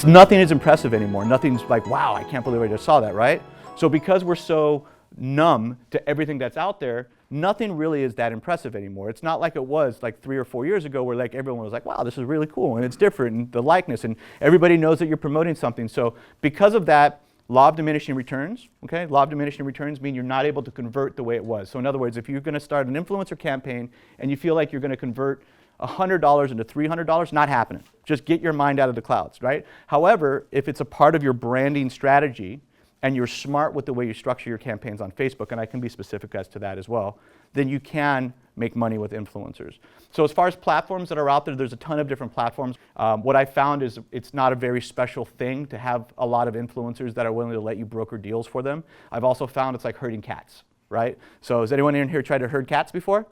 Nothing is impressive anymore. Nothing's like, wow, I can't believe I just saw that, right? So because we're so numb to everything that's out there, nothing really is that impressive anymore. It's not like it was like 3 or 4 years ago where like everyone was like, wow, this is really cool and it's different and the likeness and everybody knows that you're promoting something. So because of that, law of diminishing returns, okay? Law of diminishing returns mean you're not able to convert the way it was. So in other words, if you're gonna start an influencer campaign and you feel like you're gonna convert $100 into $300, not happening. Just get your mind out of the clouds, right? However, if it's a part of your branding strategy and you're smart with the way you structure your campaigns on Facebook, and I can be specific as to that as well, then you can make money with influencers. So as far as platforms that are out there, there's a ton of different platforms. What I found is it's not a very special thing to have a lot of influencers that are willing to let you broker deals for them. I've also found it's like herding cats, right? So has anyone in here tried to herd cats before?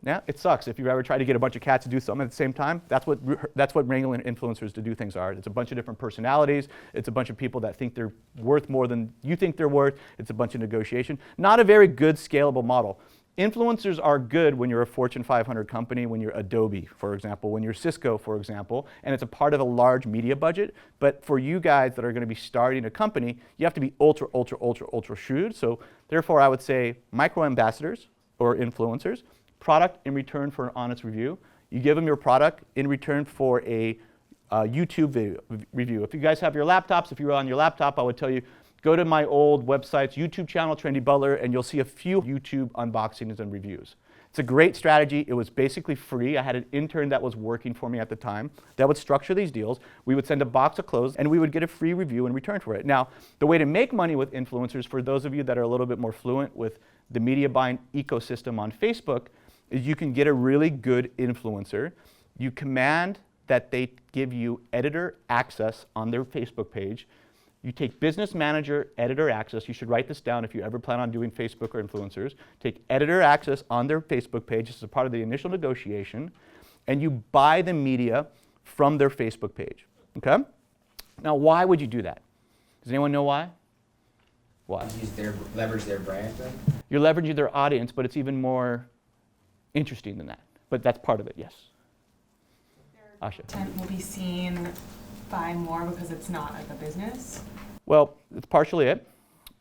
Yeah, it sucks. If you've ever tried to get a bunch of cats to do something at the same time, that's what wrangling influencers to do things are. It's a bunch of different personalities. It's a bunch of people that think they're worth more than you think they're worth. It's a bunch of negotiation. Not a very good scalable model. Influencers are good when you're a Fortune 500 company, when you're Adobe, for example, when you're Cisco, for example, and it's a part of a large media budget. But for you guys that are going to be starting a company, you have to be ultra, ultra, ultra, ultra shrewd. So therefore, I would say micro ambassadors or influencers. Product in return for an honest review. You give them your product in return for a YouTube review. If you guys have your laptops, if you're on your laptop, I would tell you, go to my old website's YouTube channel, Trendy Butler, and you'll see a few YouTube unboxings and reviews. It's a great strategy. It was basically free. I had an intern that was working for me at the time that would structure these deals. We would send a box of clothes and we would get a free review in return for it. Now, the way to make money with influencers, for those of you that are a little bit more fluent with the media buying ecosystem on Facebook, is you can get a really good influencer. You command that they give you editor access on their Facebook page. You take business manager editor access. You should write this down if you ever plan on doing Facebook or influencers. Take editor access on their Facebook page. This is a part of the initial negotiation. And you buy the media from their Facebook page, okay? Now, why would you do that? Does anyone know why? Why? Leverage their brand, then? You're leveraging their audience, but it's even more interesting than that, but that's part of it, yes. Their content will be seen by more because it's not like a business? Well, it's partially it.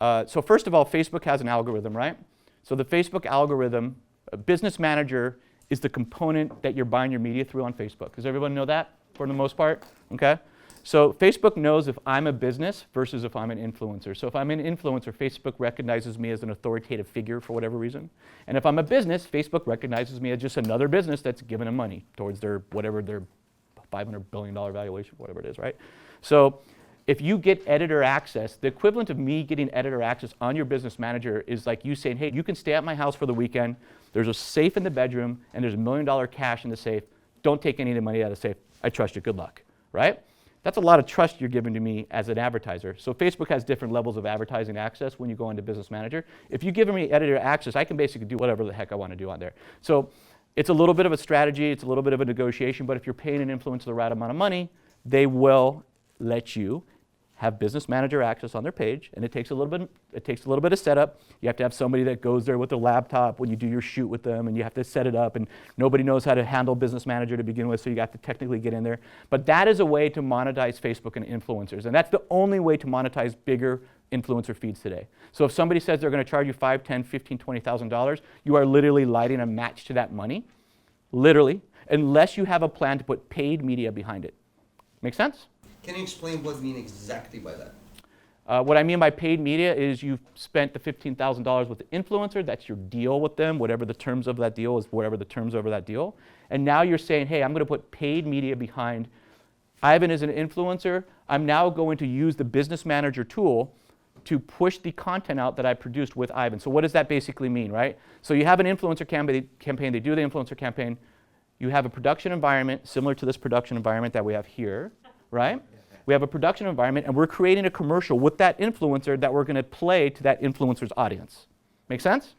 So first of all, Facebook has an algorithm, right? So the Facebook algorithm, a business manager is the component that you're buying your media through on Facebook. Does everyone know that for the most part? Okay. So Facebook knows if I'm a business versus if I'm an influencer. So if I'm an influencer, Facebook recognizes me as an authoritative figure for whatever reason. And if I'm a business, Facebook recognizes me as just another business that's giving them money towards their whatever their $500 billion valuation, whatever it is, right? So if you get editor access, the equivalent of me getting editor access on your business manager is like you saying, hey, you can stay at my house for the weekend. There's a safe in the bedroom and there's $1 million cash in the safe. Don't take any of the money out of the safe. I trust you. Good luck, right? That's a lot of trust you're giving to me as an advertiser. So Facebook has different levels of advertising access when you go into Business Manager. If you give me editor access, I can basically do whatever the heck I want to do on there. So it's a little bit of a strategy, it's a little bit of a negotiation, but if you're paying an influencer the right amount of money, they will let you have Business Manager access on their page, and it takes a little bit of setup. You have to have somebody that goes there with a laptop when you do your shoot with them, and you have to set it up, and nobody knows how to handle Business Manager to begin with, so you have to technically get in there. But that is a way to monetize Facebook and influencers, and that's the only way to monetize bigger influencer feeds today. So if somebody says they're going to charge you $5,000, $10,000, $15,000, $20,000, you are literally lighting a match to that money, literally, unless you have a plan to put paid media behind it. Make sense? Can you explain what you mean exactly by that? What I mean by paid media is you've spent the $15,000 with the influencer, that's your deal with them, whatever the terms of that deal is, whatever the terms over that deal. And now you're saying, hey, I'm going to put paid media behind Ivan as an influencer. I'm now going to use the Business Manager tool to push the content out that I produced with Ivan. So what does that basically mean, right? So you have an influencer campaign, they do the influencer campaign. You have a production environment similar to this production environment that we have here, right? We have a production environment, and we're creating a commercial with that influencer that we're going to play to that influencer's audience. Make sense?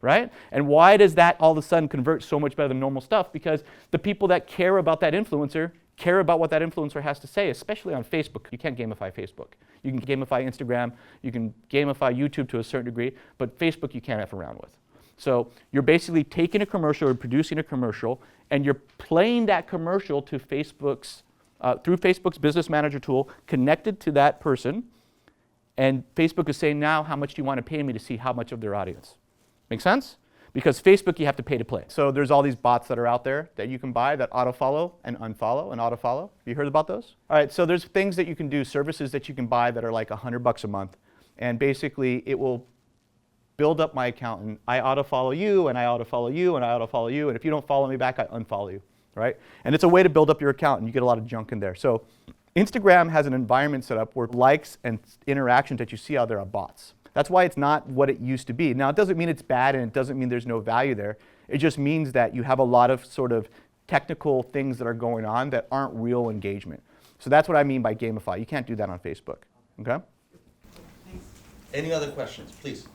Right? And why does that all of a sudden convert so much better than normal stuff? Because the people that care about that influencer care about what that influencer has to say, especially on Facebook. You can't gamify Facebook. You can gamify Instagram. You can gamify YouTube to a certain degree, but Facebook you can't F around with. So you're basically taking a commercial or producing a commercial, and you're playing that commercial to Facebook's through Facebook's Business Manager tool, connected to that person, and Facebook is saying now, how much do you want to pay me to see how much of their audience? Make sense? Because Facebook, you have to pay to play. So there's all these bots that are out there that you can buy that auto-follow and unfollow and auto-follow. Have you heard about those? All right, so there's things that you can do, services that you can buy that are like $100 a month. And basically, it will build up my account, and I auto-follow you, and I auto-follow you, and I auto-follow you, and if you don't follow me back, I unfollow you, right? And it's a way to build up your account, and you get a lot of junk in there. So Instagram has an environment set up where likes and interactions that you see out there are bots. That's why it's not what it used to be. Now, it doesn't mean it's bad, and it doesn't mean there's no value there. It just means that you have a lot of sort of technical things that are going on that aren't real engagement. So that's what I mean by gamify. You can't do that on Facebook, okay? Any other questions, please?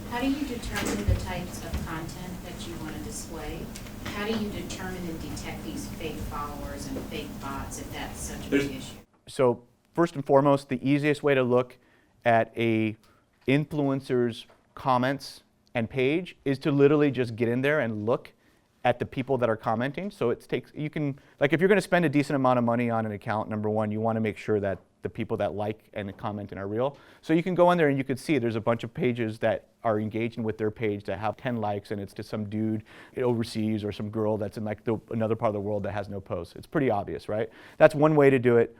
How do you determine the types of content that you want to display? How do you determine and detect these fake followers and fake bots if that's such a big issue? So first and foremost, the easiest way to look at a influencer's comments and page is to literally just get in there and look at the people that are commenting. So it takes, you can, like if you're going to spend a decent amount of money on an account, number one, you want to make sure that the people that like and comment and are real. So you can go in there and you can see there's a bunch of pages that are engaging with their page that have 10 likes, and it's to some dude overseas or some girl that's in like another part of the world that has no posts. It's pretty obvious, right? That's one way to do it.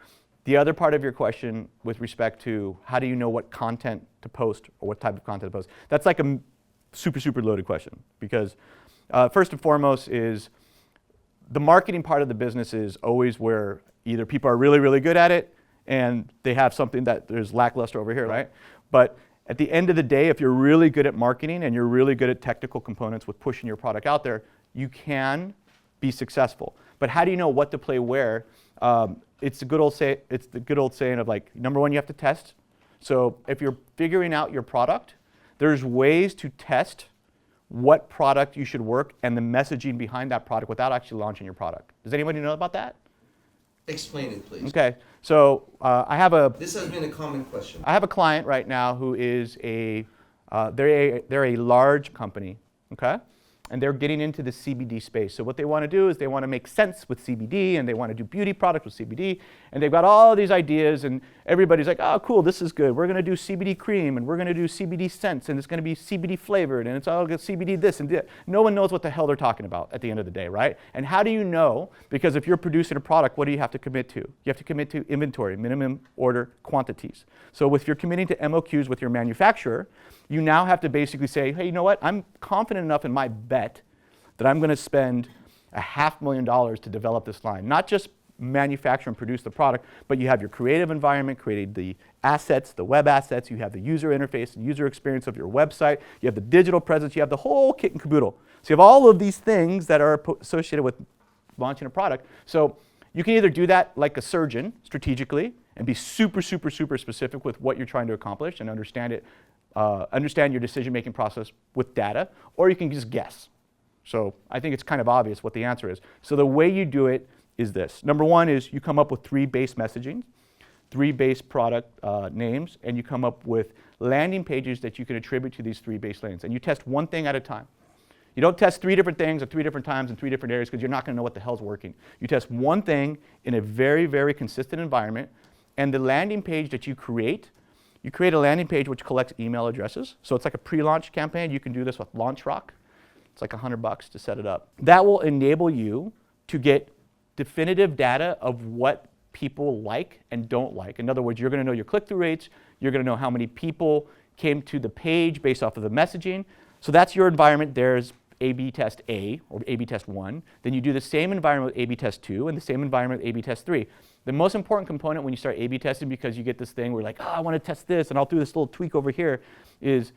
The other part of your question with respect to how do you know what content to post or what type of content to post, that's like a super, super loaded question, because first and foremost is the marketing part of the business is always where either people are really, really good at it and they have something that there's lackluster over here, right? But at the end of the day, if you're really good at marketing and you're really good at technical components with pushing your product out there, you can be successful. But how do you know what to play where? It's the good old saying of like, number one, you have to test. So if you're figuring out your product, there's ways to test what product you should work and the messaging behind that product without actually launching your product. Does anybody know about that? Explain it, please. Okay, so This has been a common question. I have a client right now who is they're a large company, okay? And they're getting into the CBD space. So what they want to do is they want to make sense with CBD, and they want to do beauty products with CBD, and they've got all these ideas, and everybody's like, oh, cool, this is good. We're going to do CBD cream, and we're going to do CBD scents, and it's going to be CBD flavored, and it's all CBD this and that. No one knows what the hell they're talking about at the end of the day, right? And how do you know? Because if you're producing a product, what do you have to commit to? You have to commit to inventory, minimum order quantities. So if you're committing to MOQs with your manufacturer, you now have to basically say, hey, you know what? I'm confident enough in my bet that I'm going to spend $500,000 to develop this line. Not just manufacture and produce the product, but you have your creative environment, created the assets, the web assets, you have the user interface and user experience of your website, you have the digital presence, you have the whole kit and caboodle. So you have all of these things that are associated with launching a product. So you can either do that like a surgeon strategically and be super, super, super specific with what you're trying to accomplish and understand it, understand your decision-making process with data, or you can just guess. So I think it's kind of obvious what the answer is. So the way you do it is this. Number one is you come up with 3 base messaging, 3 base product names, and you come up with landing pages that you can attribute to these 3 base lanes. And you test one thing at a time. You don't test 3 different things at 3 different times in 3 different areas because you're not going to know what the hell's working. You test one thing in a very, very consistent environment, and the landing page that you create a landing page which collects email addresses. So it's like a pre-launch campaign. You can do this with LaunchRock. It's like $100 to set it up. That will enable you to get definitive data of what people like and don't like. In other words, you're going to know your click-through rates. You're going to know how many people came to the page based off of the messaging. So that's your environment. There's A/B test A or A/B test 1. Then you do the same environment with A/B test 2 and the same environment with A/B test 3. The most important component when you start A/B testing, because you get this thing where like, oh, I want to test this and I'll do this little tweak over here, is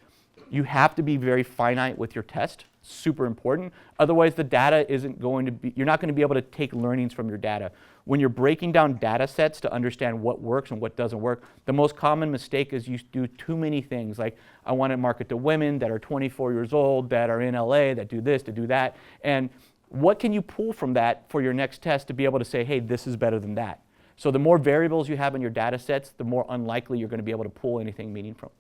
you have to be very finite with your test. Super important. Otherwise, the data isn't going to be, you're not going to be able to take learnings from your data. When you're breaking down data sets to understand what works and what doesn't work, the most common mistake is you do too many things. Like, I want to market to women that are 24 years old, that are in LA, that do this, to do that. And what can you pull from that for your next test to be able to say, hey, this is better than that? So the more variables you have in your data sets, the more unlikely you're going to be able to pull anything meaningful.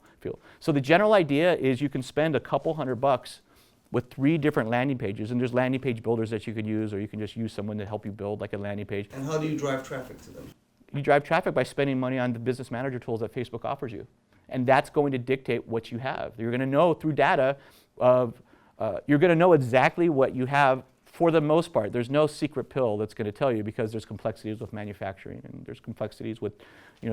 So the general idea is you can spend a couple $100 with 3 different landing pages, and there's landing page builders that you could use, or you can just use someone to help you build like a landing page. And how do you drive traffic to them? You drive traffic by spending money on the business manager tools that Facebook offers you. And that's going to dictate what you have. You're going to know through data you're going to know exactly what you have for the most part. There's no secret pill that's going to tell you, because there's complexities with manufacturing, and there's complexities with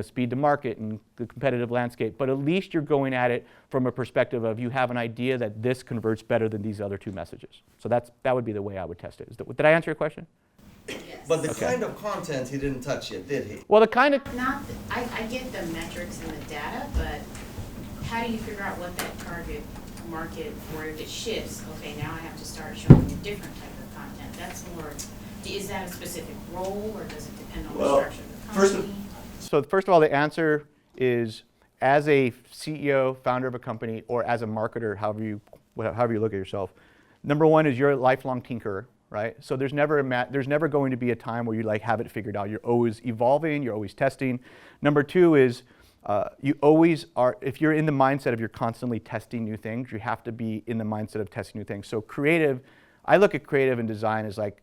speed to market and the competitive landscape. But at least you're going at it from a perspective of you have an idea that this converts better than these other 2 messages. So that would be the way I would test it. Did I answer your question? Yes. But the kind of content he didn't touch yet, did he? Well, the kind of... I get the metrics and the data, but how do you figure out what that target market, or if it shifts, okay, now I have to start showing a different type of content? That's more, is that a specific role, or does it depend on the structure of the company? So first of all, the answer is, as a CEO, founder of a company, or as a marketer, however you look at yourself, number one is you're a lifelong tinkerer, right? So there's never going to be a time where you like have it figured out. You're always evolving, you're always testing. Number two is you always are, if you're in the mindset of you're constantly testing new things, you have to be in the mindset of testing new things. So creative, I look at creative and design as like,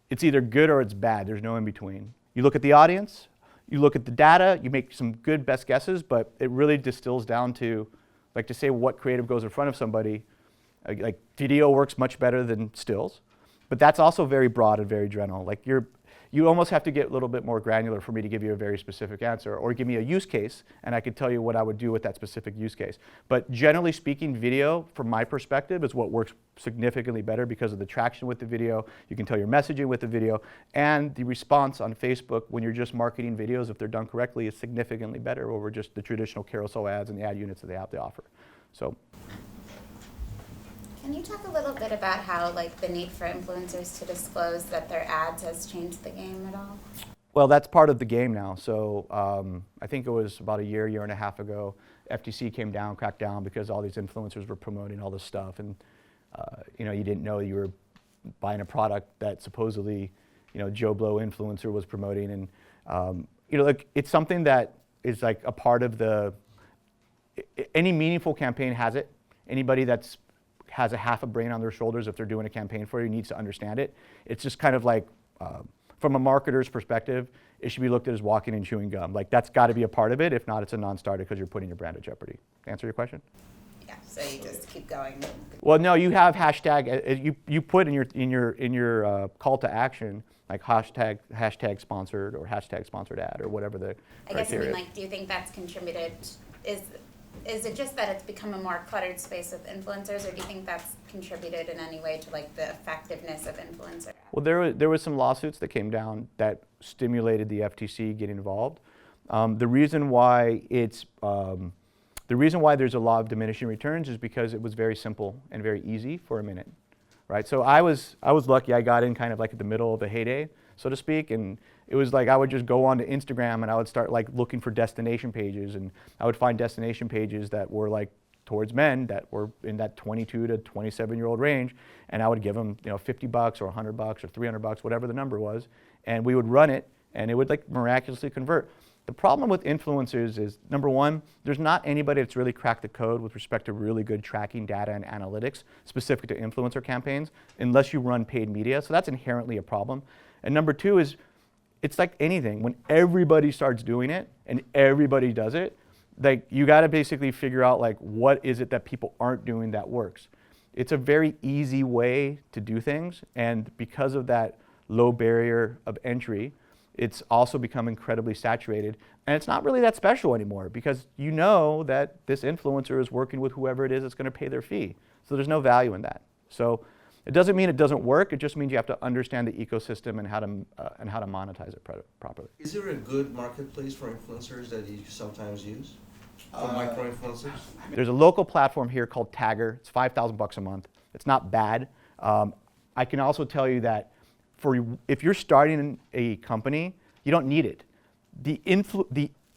it's either good or it's bad. There's no in between. You look at the audience, you look at the data, you make some good best guesses, but it really distills down to, like, to say what creative goes in front of somebody, like video works much better than stills, but that's also very broad and very general. Like you almost have to get a little bit more granular for me to give you a very specific answer, or give me a use case and I could tell you what I would do with that specific use case. But generally speaking, video, from my perspective, is what works significantly better because of the traction with the video. You can tell your messaging with the video, and the response on Facebook when you're just marketing videos, if they're done correctly, is significantly better over just the traditional carousel ads and the ad units that they have to offer. So. Can you talk a little bit about how the need for influencers to disclose that their ads has changed the game at all? Well, that's part of the game now. So I think it was about a year and a half ago, FTC cracked down because all these influencers were promoting all this stuff, and you didn't know you were buying a product that supposedly Joe Blow influencer was promoting, and it's something that is like a part of any meaningful campaign has it. Anybody that's has a half a brain on their shoulders, if they're doing a campaign for you, needs to understand it. It's just kind of like, from a marketer's perspective, it should be looked at as walking and chewing gum. Like, that's got to be a part of it. If not, it's a non-starter because you're putting your brand at jeopardy. Answer your question? Yeah. So you just keep going. Well, no, you have hashtag. You put in your call to action, like hashtag sponsored or hashtag sponsored ad or whatever the criteria is. Do you think that's contributed? Is it just that it's become a more cluttered space with influencers, or do you think that's contributed in any way to the effectiveness of influencer ads? Well, there was some lawsuits that came down that stimulated the FTC getting involved. The reason why there's a law of diminishing returns is because it was very simple and very easy for a minute, right? So I was lucky. I got in kind of like at the middle of the heyday, so to speak, and it was like I would just go onto Instagram and I would start looking for destination pages, and I would find destination pages that were towards men that were in that 22 to 27-year-old range, and I would give them $50 or $100 or $300, whatever the number was, and we would run it, and it would miraculously convert. The problem with influencers is, number one, there's not anybody that's really cracked the code with respect to really good tracking data and analytics specific to influencer campaigns, unless you run paid media, so that's inherently a problem. And number two is, it's like anything. When everybody starts doing it and everybody does it, you got to basically figure out what is it that people aren't doing that works. It's a very easy way to do things, and because of that low barrier of entry, it's also become incredibly saturated, and it's not really that special anymore because you know that this influencer is working with whoever it is that's going to pay their fee. So there's no value in that. So it doesn't mean it doesn't work. It just means you have to understand the ecosystem and how to monetize it properly. Is there a good marketplace for influencers that you sometimes use? For micro-influencers? There's a local platform here called Tagger. It's $5,000 a month. It's not bad. I can also tell you that if you're starting a company, you don't need it. The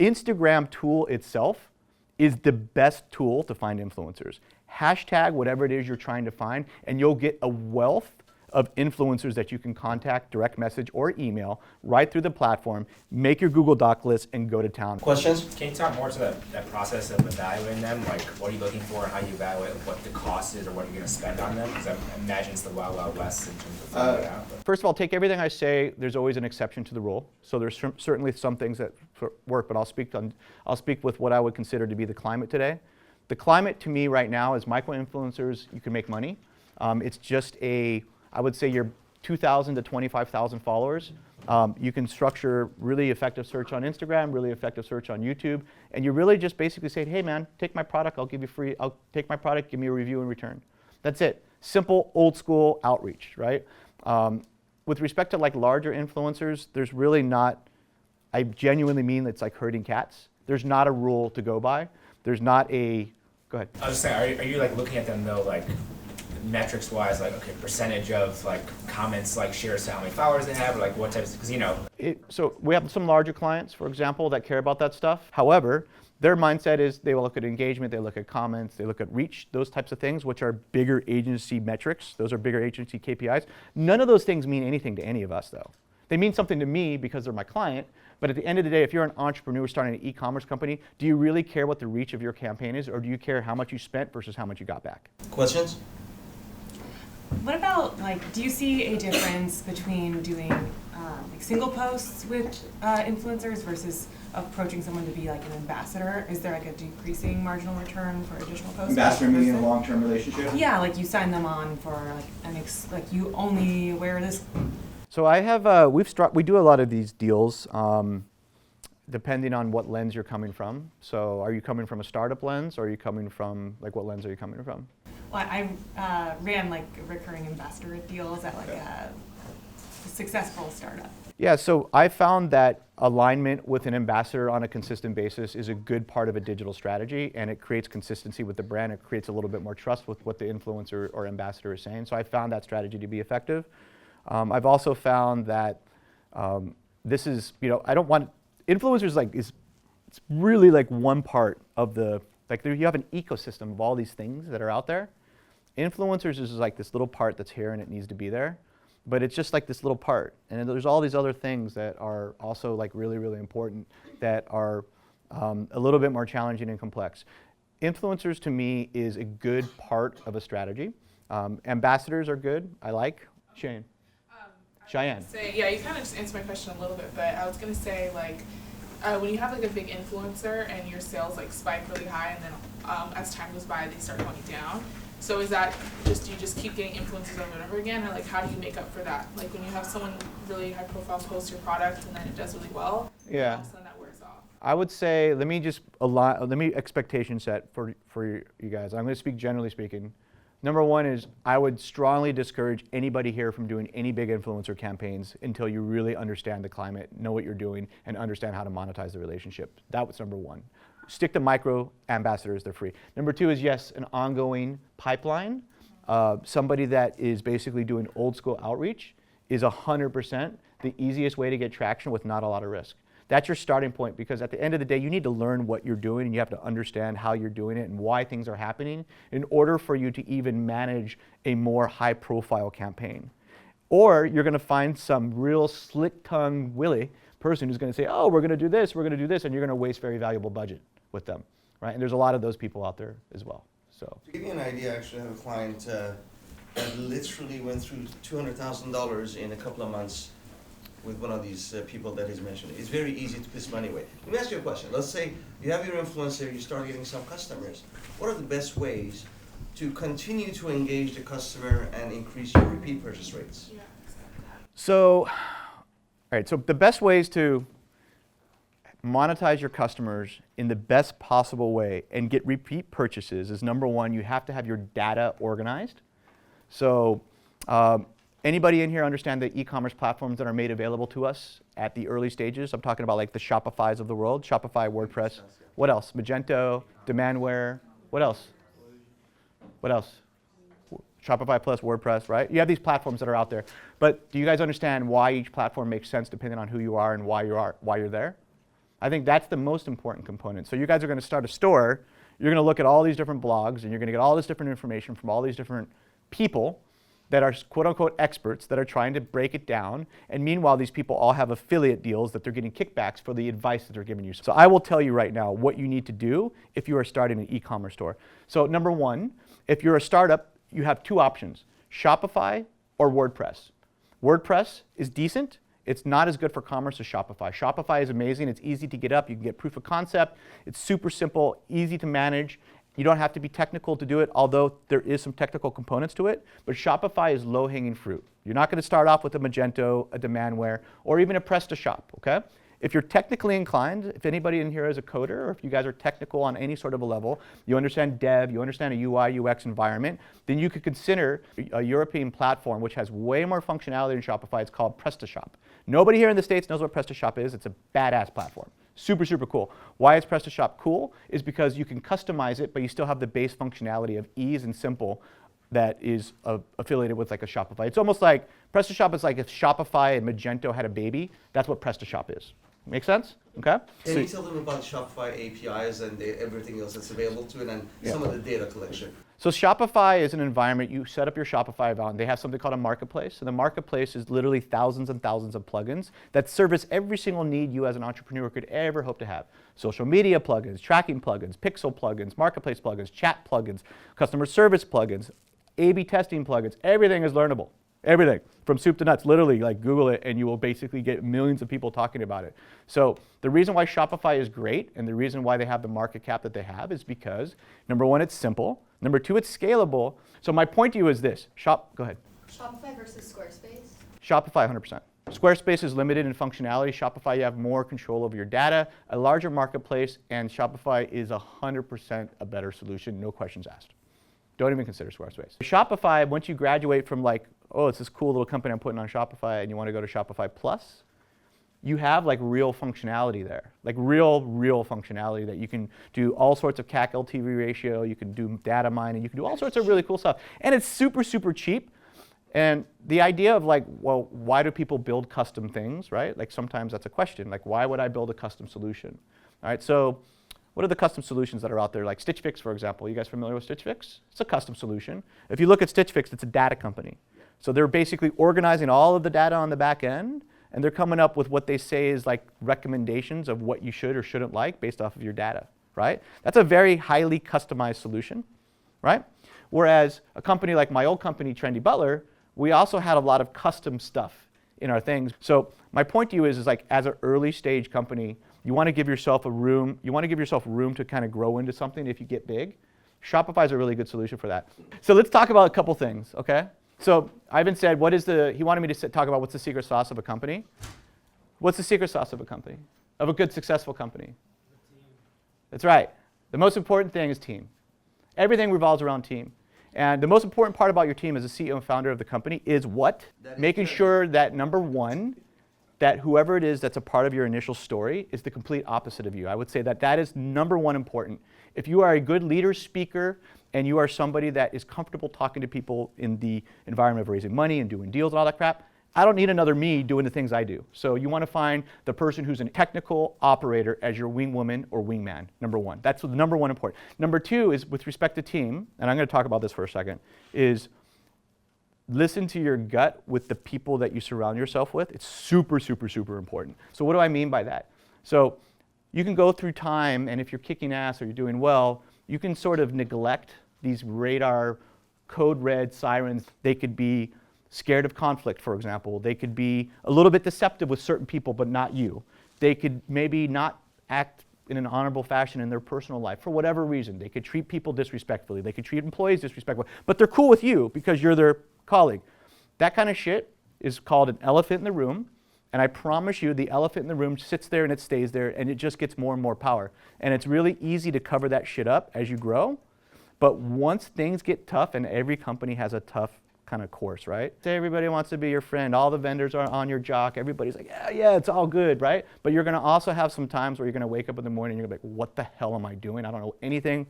Instagram tool itself is the best tool to find influencers. Hashtag whatever it is you're trying to find, and you'll get a wealth of influencers that you can contact, direct message, or email right through the platform, make your Google Doc list, and go to town. Questions? Can you talk more to that process of evaluating them? Like, what are you looking for and how you evaluate what the cost is or what you're going to spend on them? Because I imagine it's the wild, wild west in terms of figuring it out. First of all, take everything I say. There's always an exception to the rule. So there's certainly some things that work, but I'll speak with what I would consider to be the climate today. The climate to me right now is micro-influencers, you can make money. It's just I would say you're 2,000 to 25,000 followers. You can structure really effective search on Instagram, really effective search on YouTube, and you really just basically say, hey man, take my product, I'll take my product, give me a review in return. That's it. Simple, old school outreach, right? With respect to like larger influencers, there's really not, I genuinely mean it's like herding cats. There's not a rule to go by. There's not a, go ahead. I was just saying, are you like looking at them though, like metrics wise, like okay, percentage of like comments, like shares to how many followers they have, or like what types? Because So we have some larger clients, for example, that care about that stuff. However, their mindset is they will look at engagement, they look at comments, they look at reach, those types of things, which are bigger agency metrics. Those are bigger agency KPIs. None of those things mean anything to any of us, though. They mean something to me because they're my client, but at the end of the day, if you're an entrepreneur starting an e-commerce company, do you really care what the reach of your campaign is, or do you care how much you spent versus how much you got back? Questions? What about, like, do you see a difference between doing like single posts with influencers versus approaching someone to be like an ambassador? Is there like a decreasing marginal return for additional posts? Ambassador meaning a long-term relationship? Yeah, like you sign them on for like like you only wear this. So I have, we do a lot of these deals depending on what lens you're coming from. So are you coming from a startup lens, or are you coming from, like, what lens are you coming from? Well, I ran like recurring ambassador deals at like a successful startup. Yeah, so I found that alignment with an ambassador on a consistent basis is a good part of a digital strategy, and it creates consistency with the brand. It creates a little bit more trust with what the influencer or ambassador is saying. So I found that strategy to be effective. I've also found that this is, I don't want, influencers it's really like one part of the, like you have an ecosystem of all these things that are out there. Influencers is like this little part that's here and it needs to be there, but it's just like this little part. And there's all these other things that are also like really, really important that are a little bit more challenging and complex. Influencers to me is a good part of a strategy. Ambassadors are good, I like. Shane. Cheyenne. Yeah, you kind of just answered my question a little bit, but I was going to say, like, when you have like a big influencer and your sales like spike really high, and then as time goes by they start going down. So is that just, do you just keep getting influencers over and over again, or like how do you make up for that? Like when you have someone really high profile post your product and then it does really well, yeah, all of a sudden that wears off. I would say, let me expectation set for you guys. I'm going to speak generally speaking. Number one is I would strongly discourage anybody here from doing any big influencer campaigns until you really understand the climate, know what you're doing, and understand how to monetize the relationship. That was number one. Stick to micro ambassadors, they're free. Number two is, yes, an ongoing pipeline. Somebody that is basically doing old school outreach is 100% the easiest way to get traction with not a lot of risk. That's your starting point, because at the end of the day, you need to learn what you're doing, and you have to understand how you're doing it and why things are happening in order for you to even manage a more high-profile campaign. Or you're going to find some real slick-tongued Willie person who's going to say, oh, we're going to do this, and you're going to waste very valuable budget with them, right? And there's a lot of those people out there as well. So To give you an idea, I actually have a client that literally went through $200,000 in a couple of months with one of these people that he's mentioned. It's very easy to piss money away. Let me ask you a question. Let's say you have your influencer, you start getting some customers. What are the best ways to continue to engage the customer and increase your repeat purchase rates? Yeah, exactly. So, all right, so the best ways to monetize your customers in the best possible way and get repeat purchases is, number one, you have to have your data organized. So anybody in here understand the e-commerce platforms that are made available to us at the early stages? I'm talking about like the Shopifys of the world, Shopify, WordPress. What else? Magento, Demandware. What else? What else? Shopify plus WordPress, right? You have these platforms that are out there. But do you guys understand why each platform makes sense depending on who you are and why you're there? I think that's the most important component. So you guys are going to start a store. You're going to look at all these different blogs, and you're going to get all this different information from all these different people. that are quote unquote experts that are trying to break it down. And meanwhile, these people all have affiliate deals that they're getting kickbacks for the advice that they're giving you. So I will tell you right now what you need to do if you are starting an e-commerce store. So number one, if you're a startup, you have two options, Shopify or WordPress. WordPress is decent. It's not as good for commerce as Shopify. Shopify is amazing. It's easy to get up. You can get proof of concept. It's super simple, easy to manage. You don't have to be technical to do it, although there is some technical components to it. But Shopify is low-hanging fruit. You're not going to start off with a Magento, a Demandware, or even a PrestaShop, okay? If you're technically inclined, if anybody in here is a coder, or if you guys are technical on any sort of a level, you understand dev, you understand a UI, UX environment, then you could consider a European platform which has way more functionality than Shopify. It's called PrestaShop. Nobody here in the States knows what PrestaShop is. It's a badass platform. Super, super cool. Why is PrestaShop cool? Is because you can customize it, but you still have the base functionality of ease and simple that is affiliated with like a Shopify. It's almost like, PrestaShop is like if Shopify and Magento had a baby, that's what PrestaShop is. Make sense? Okay? Can you tell them about Shopify APIs and everything else that's available to it and some of the data collection? So Shopify is an environment, you set up your Shopify account, they have something called a marketplace, and the marketplace is literally thousands and thousands of plugins that service every single need you as an entrepreneur could ever hope to have. Social media plugins, tracking plugins, pixel plugins, marketplace plugins, chat plugins, customer service plugins, A/B testing plugins, everything is learnable. Everything, from soup to nuts, literally, like Google it and you will basically get millions of people talking about it. So the reason why Shopify is great and the reason why they have the market cap that they have is because, number one, it's simple. Number two, it's scalable. So my point to you is this, go ahead. Shopify versus Squarespace? Shopify, 100%. Squarespace is limited in functionality. Shopify, you have more control over your data, a larger marketplace, and Shopify is 100% a better solution, no questions asked. Don't even consider Squarespace. Shopify, once you graduate from like, oh, it's this cool little company I'm putting on Shopify and you want to go to Shopify Plus, you have like real functionality there, like real functionality that you can do all sorts of CAC LTV ratio, you can do data mining, you can do all sorts of really cool stuff. And it's super, super cheap. And the idea of like, well, why do people build custom things, right? Like sometimes that's a question, like why would I build a custom solution? All right, so what are the custom solutions that are out there? Like Stitch Fix, for example. You guys familiar with Stitch Fix? It's a custom solution. If you look at Stitch Fix, it's a data company. So they're basically organizing all of the data on the back end, and they're coming up with what they say is like recommendations of what you should or shouldn't like based off of your data, right? That's a very highly customized solution, right? Whereas a company like my old company, Trendy Butler, we also had a lot of custom stuff in our things. So my point to you is like as an early stage company, you want to give yourself room to kind of grow into something if you get big. Shopify is a really good solution for that. So let's talk about a couple things, okay? So Ivan said, he wanted me to talk about what's the secret sauce of a company. What's the secret sauce of a company? Of a good, successful company? That's right. The most important thing is team. Everything revolves around team. And the most important part about your team as a CEO and founder of the company is what? Making sure that, number one, that whoever it is that's a part of your initial story is the complete opposite of you. I would say that that is number one important. If you are a good leader, speaker, and you are somebody that is comfortable talking to people in the environment of raising money and doing deals and all that crap, I don't need another me doing the things I do. So you want to find the person who's a technical operator as your wing woman or wingman, number one. That's the number one important. Number two is with respect to team, and I'm going to talk about this for a second, is listen to your gut with the people that you surround yourself with. It's super, super, super important. So what do I mean by that? So you can go through time, and if you're kicking ass or you're doing well, you can sort of neglect these radar code red sirens. They could be scared of conflict, for example. They could be a little bit deceptive with certain people, but not you. They could maybe not act in an honorable fashion in their personal life for whatever reason. They could treat people disrespectfully. They could treat employees disrespectfully, but they're cool with you because you're their colleague. That kind of shit is called an elephant in the room, and I promise you the elephant in the room sits there and it stays there and it just gets more and more power. And it's really easy to cover that shit up as you grow, but once things get tough, and every company has a tough kind of course, right? Everybody wants to be your friend. All the vendors are on your jock. Everybody's like, yeah, it's all good, right? But you're going to also have some times where you're going to wake up in the morning and you're going to be like, what the hell am I doing? I don't know anything.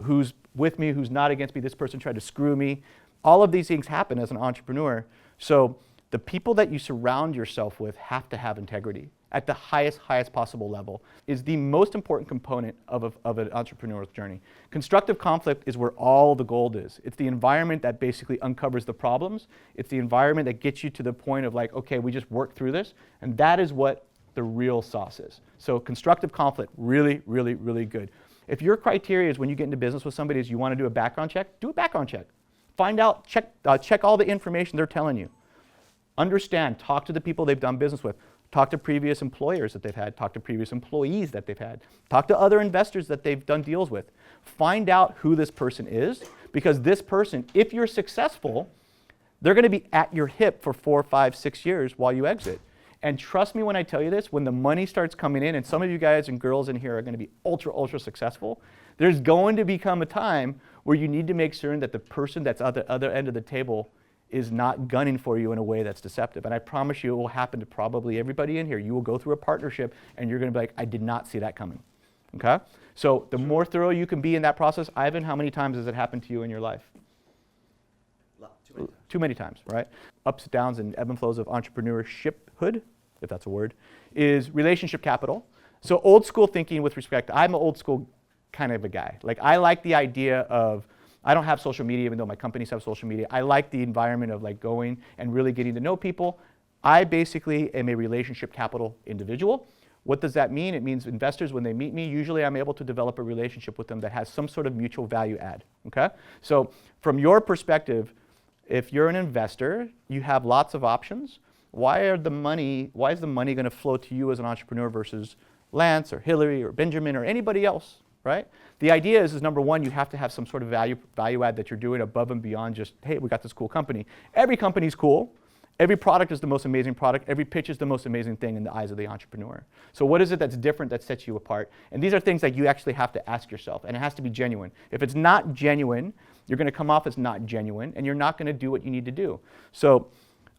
Who's with me? Who's not against me? This person tried to screw me. All of these things happen as an entrepreneur. So the people that you surround yourself with have to have integrity. at the highest possible level is the most important component of an entrepreneurial journey. Constructive conflict is where all the gold is. It's the environment that basically uncovers the problems. It's the environment that gets you to the point of like, okay, we just work through this. And that is what the real sauce is. So constructive conflict, really, really, really good. If your criteria is when you get into business with somebody is you want to do a background check, do a background check. Find out, check all the information they're telling you. Understand, talk to the people they've done business with. Talk to previous employers that they've had. Talk to previous employees that they've had. Talk to other investors that they've done deals with. Find out who this person is, because this person, if you're successful, they're going to be at your hip for 4, 5, 6 years while you exit. And trust me when I tell you this, when the money starts coming in, and some of you guys and girls in here are going to be ultra, ultra successful, there's going to become a time where you need to make certain that the person that's at the other end of the table is not gunning for you in a way that's deceptive. And I promise you it will happen to probably everybody in here. You will go through a partnership and you're going to be like, I did not see that coming. Okay? So the more thorough you can be in that process, Ivan, how many times has it happened to you in your life? Too many times, right? Ups, downs, and ebb and flows of entrepreneurshiphood, if that's a word, is relationship capital. So old school thinking with respect, I'm an old school kind of a guy. Like I like the idea of, I don't have social media even though my companies have social media. I like the environment of like going and really getting to know people. I basically am a relationship capital individual. What does that mean? It means investors, when they meet me, usually I'm able to develop a relationship with them that has some sort of mutual value add, okay? So from your perspective, if you're an investor, you have lots of options. Why is the money going to flow to you as an entrepreneur versus Lance or Hillary or Benjamin or anybody else, right? The idea is number one, you have to have some sort of value add that you're doing above and beyond just, hey, we got this cool company. Every company's cool. Every product is the most amazing product. Every pitch is the most amazing thing in the eyes of the entrepreneur. So what is it that's different that sets you apart? And these are things that you actually have to ask yourself, and it has to be genuine. If it's not genuine, you're going to come off as not genuine, and you're not going to do what you need to do. So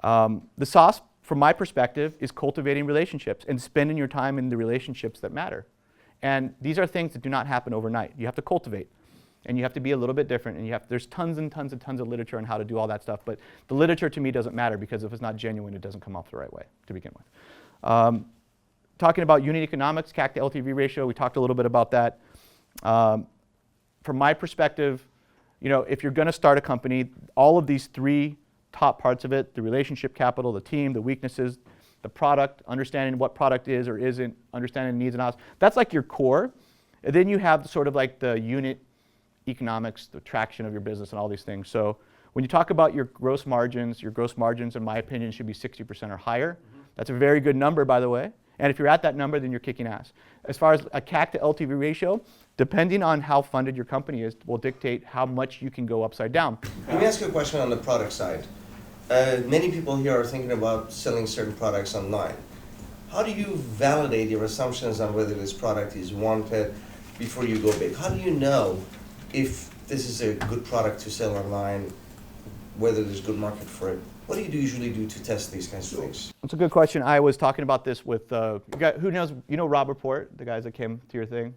the sauce, from my perspective, is cultivating relationships and spending your time in the relationships that matter. And these are things that do not happen overnight. You have to cultivate. And you have to be a little bit different, and there's tons and tons and tons of literature on how to do all that stuff, but the literature to me doesn't matter because if it's not genuine, it doesn't come off the right way to begin with. Talking about unit economics, CAC to LTV ratio, we talked a little bit about that. From my perspective, if you're going to start a company, all of these three top parts of it, the relationship capital, the team, the weaknesses, the product, understanding what product is or isn't, understanding needs and outs, that's like your core. And then you have sort of like the unit economics, the traction of your business and all these things. So when you talk about your gross margins, in my opinion, should be 60% or higher. Mm-hmm. That's a very good number, by the way. And if you're at that number, then you're kicking ass. As far as a CAC to LTV ratio, depending on how funded your company is, will dictate how much you can go upside down. Let me ask you a question on the product side. Many people here are thinking about selling certain products online. How do you validate your assumptions on whether this product is wanted before you go big? How do you know if this is a good product to sell online, whether there's good market for it? What do you usually do to test these kinds of things? That's a good question. I was talking about this with, who knows, Rob Report, the guys that came to your thing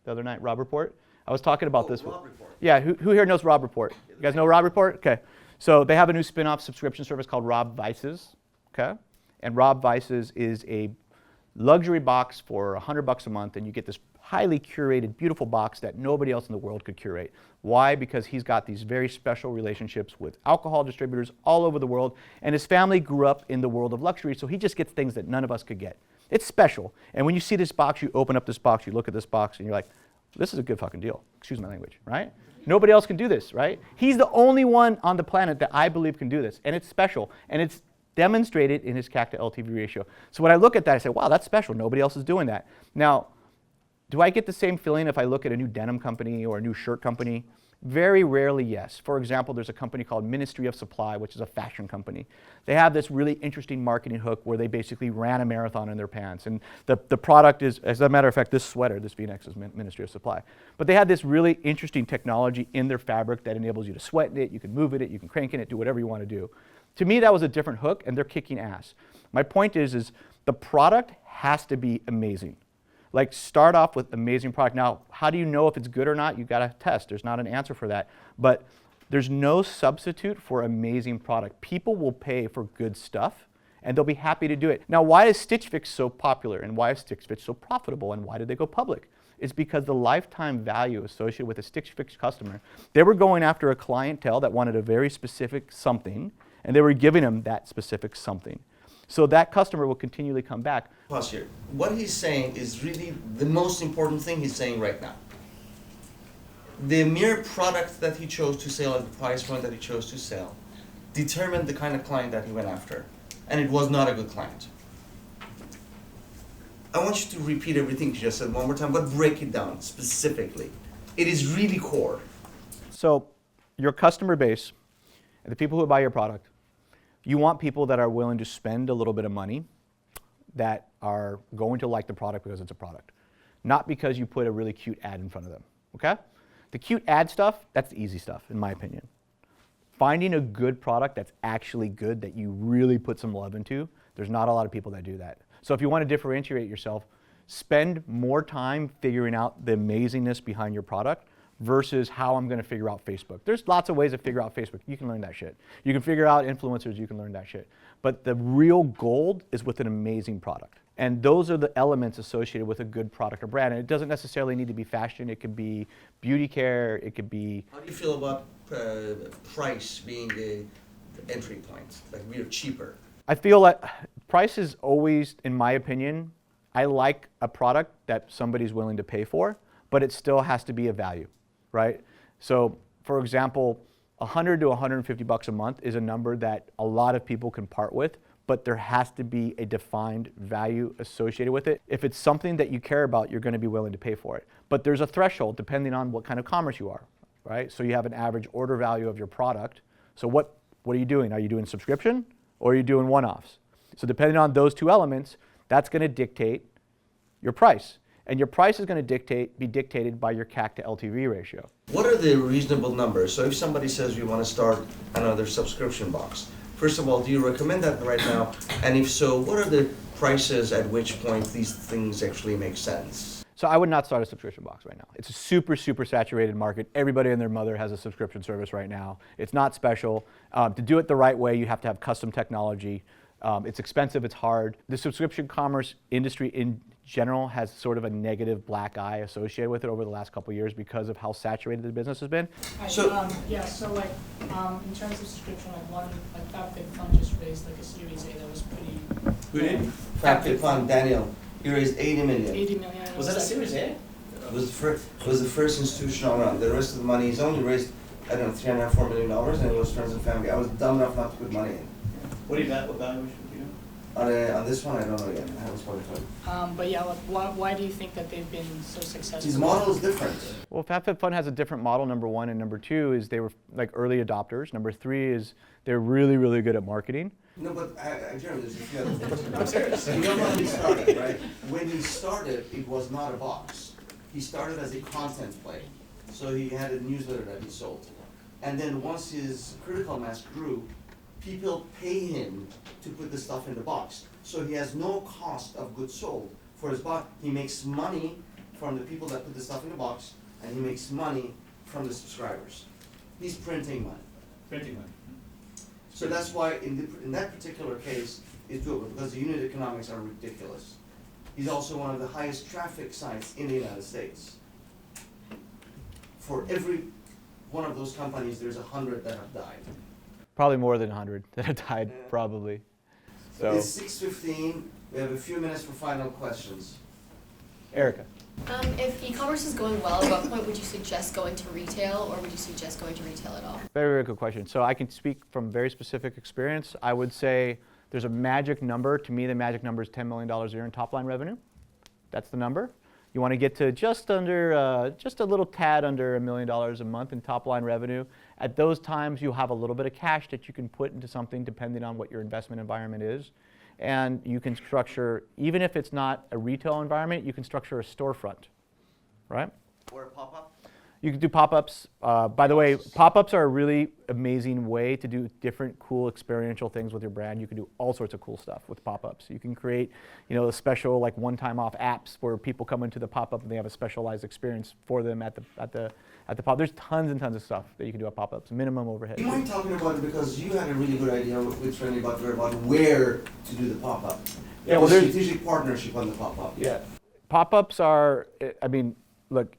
the other night, Rob Report? I was talking about this. Rob Report. Yeah, who here knows Rob Report? You guys know Rob Report? Okay. So they have a new spin-off subscription service called Rob Vices, okay? And Rob Vices is a luxury box for $100 a month, and you get this highly curated, beautiful box that nobody else in the world could curate. Why? Because he's got these very special relationships with alcohol distributors all over the world, and his family grew up in the world of luxury, so he just gets things that none of us could get. It's special. And when you see this box, you open up this box, you look at this box, and you're like, this is a good fucking deal. Excuse my language, right? Nobody else can do this, right? He's the only one on the planet that I believe can do this, and it's special, and it's demonstrated in his CAC to LTV ratio. So when I look at that, I say, wow, that's special. Nobody else is doing that. Now, do I get the same feeling if I look at a new denim company or a new shirt company? Very rarely, yes. For example, there's a company called Ministry of Supply, which is a fashion company. They have this really interesting marketing hook where they basically ran a marathon in their pants. And the product is, as a matter of fact, this sweater, this V-neck is Ministry of Supply. But they had this really interesting technology in their fabric that enables you to sweat in it, you can move in it, you can crank in it, do whatever you want to do. To me, that was a different hook, and they're kicking ass. My point is the product has to be amazing. Like, start off with amazing product. Now, how do you know if it's good or not? You've got to test. There's not an answer for that. But there's no substitute for amazing product. People will pay for good stuff, and they'll be happy to do it. Now, why is Stitch Fix so popular, and why is Stitch Fix so profitable, and why did they go public? It's because the lifetime value associated with a Stitch Fix customer, they were going after a clientele that wanted a very specific something, and they were giving them that specific something. So that customer will continually come back. Pause here. What he's saying is really the most important thing he's saying right now. The mere product that he chose to sell at the price point that he chose to sell determined the kind of client that he went after, and it was not a good client. I want you to repeat everything you just said one more time, but break it down specifically. It is really core. So your customer base, and the people who buy your product, you want people that are willing to spend a little bit of money, that are going to like the product because it's a product, not because you put a really cute ad in front of them, okay? The cute ad stuff, that's the easy stuff, in my opinion. Finding a good product that's actually good, that you really put some love into, there's not a lot of people that do that. So if you want to differentiate yourself, spend more time figuring out the amazingness behind your product versus how I'm going to figure out Facebook. There's lots of ways to figure out Facebook. You can learn that shit. You can figure out influencers, you can learn that shit. But the real gold is with an amazing product. And those are the elements associated with a good product or brand. And it doesn't necessarily need to be fashion. It could be beauty care. It could be... How do you feel about price being the entry point? Like, we're cheaper. I feel like price is always, in my opinion, I like a product that somebody's willing to pay for, but it still has to be a value, right? So, for example, $100 to $150 a month is a number that a lot of people can part with, but there has to be a defined value associated with it. If it's something that you care about, you're going to be willing to pay for it. But there's a threshold depending on what kind of commerce you are, right? So you have an average order value of your product. So what are you doing? Are you doing subscription or are you doing one-offs? So depending on those two elements, that's going to dictate your price. And your price is going to be dictated by your CAC to LTV ratio. What are the reasonable numbers? So if somebody says we want to start another subscription box, first of all, do you recommend that right now? And if so, what are the prices at which point these things actually make sense? So I would not start a subscription box right now. It's a super, super saturated market. Everybody and their mother has a subscription service right now. It's not special. To do it the right way, you have to have custom technology. It's expensive, it's hard. The subscription commerce industry in general has sort of a negative black eye associated with it over the last couple of years because of how saturated the business has been. So- in terms of subscription, FabFitFun just raised like a Series A that was pretty. Who did? FabFitFun, Daniel, he raised 80 million. 80 million. Was that a Series A? It was the first institutional round. The rest of the money, he's only raised, I don't know, $3.5, $4 million, and it was friends and family. I was dumb enough not to put money in. What valuation do you know? On this one, I don't know yet. I haven't spoken to him. But yeah, like, why do you think that they've been so successful? His model is different. Well, FabFitFun has a different model, number one, and number two is they were like early adopters. Number three is they're really, really good at marketing. No, but Jeremy, there's a few other things. I'm serious. You know when he started, right? When he started, it was not a box. He started as a content play. So he had a newsletter that he sold. And then once his critical mass grew, people pay him to put the stuff in the box. So he has no cost of goods sold for his box. He makes money from the people that put the stuff in the box, and he makes money from the subscribers. He's printing money. Printing money. So that's why in that particular case, it's doable, because the unit economics are ridiculous. He's also one of the highest traffic sites in the United States. For every one of those companies, there's 100 that have died. Probably more than 100 that have died, probably. So, It's 6:15. We have a few minutes for final questions. Erica. If e-commerce is going well, at what point would you suggest going to retail, or would you suggest going to retail at all? Very, very good question. So I can speak from very specific experience. I would say there's a magic number. To me, the magic number is $10 million a year in top line revenue. That's the number. You want to get to just under, just a little tad under $1 million a month in top line revenue. At those times, you have a little bit of cash that you can put into something depending on what your investment environment is. And you can structure, even if it's not a retail environment, you can structure a storefront, right? Or a pop-up? You can do pop-ups. By the way, pop-ups are a really amazing way to do different cool experiential things with your brand. You can do all sorts of cool stuff with pop-ups. You can create, a special like one-time off apps where people come into the pop-up and they have a specialized experience for them at the pop. There's tons and tons of stuff that you can do at pop-ups. Minimum overhead. Do you mind talking about it, because you had a really good idea with Randy Butler about where to do the pop-up. Yeah, well, there's strategic partnership on the pop-up. Yeah, pop-ups are. I mean, look.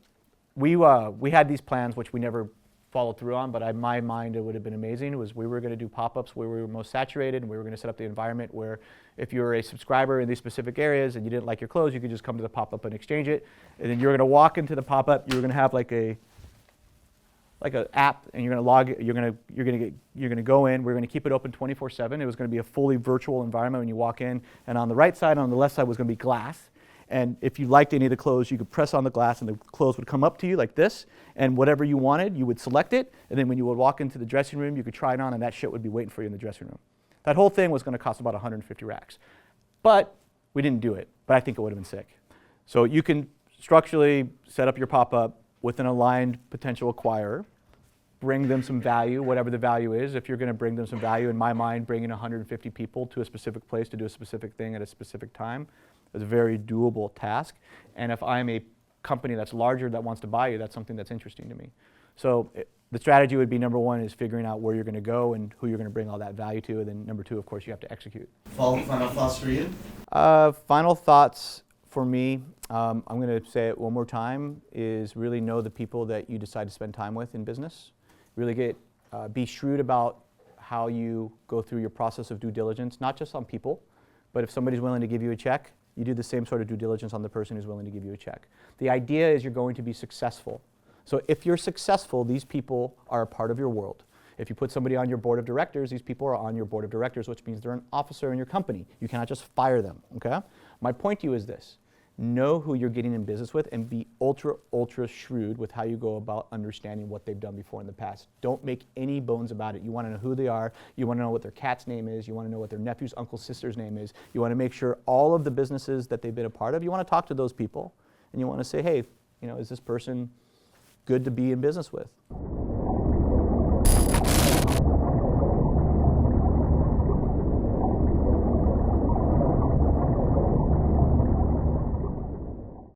We had these plans which we never followed through on, but in my mind it would have been amazing. Was we were going to do pop-ups where we were most saturated, and we were going to set up the environment where if you were a subscriber in these specific areas and you didn't like your clothes, you could just come to the pop-up and exchange it. And then you're going to walk into the pop-up. You're going to have like an app, and you're going to log. You're going to go in. We're going to keep it open 24/7. It was going to be a fully virtual environment when you walk in. And on the right side, and on the left side was going to be glass. And if you liked any of the clothes, you could press on the glass and the clothes would come up to you like this. And whatever you wanted, you would select it. And then when you would walk into the dressing room, you could try it on and that shit would be waiting for you in the dressing room. That whole thing was going to cost about 150 racks. But we didn't do it. But I think it would have been sick. So you can structurally set up your pop-up with an aligned potential acquirer, bring them some value, whatever the value is. If you're going to bring them some value, in my mind, bringing 150 people to a specific place to do a specific thing at a specific time, it's a very doable task. And if I'm a company that's larger that wants to buy you, that's something that's interesting to me. So the strategy would be, number one is figuring out where you're going to go and who you're going to bring all that value to. And then number two, of course, you have to execute. Final thoughts for you? Final thoughts for me, I'm going to say it one more time, is really know the people that you decide to spend time with in business. Really be shrewd about how you go through your process of due diligence, not just on people, but if somebody's willing to give you a check, you do the same sort of due diligence on the person who's willing to give you a check. The idea is you're going to be successful. So if you're successful, these people are a part of your world. If you put somebody on your board of directors, these people are on your board of directors, which means they're an officer in your company. You cannot just fire them, okay? My point to you is this. Know who you're getting in business with and be ultra, ultra shrewd with how you go about understanding what they've done before in the past. Don't make any bones about it. You want to know who they are. You want to know what their cat's name is. You want to know what their nephew's uncle's sister's name is. You want to make sure all of the businesses that they've been a part of, you want to talk to those people. And you want to say, hey, is this person good to be in business with?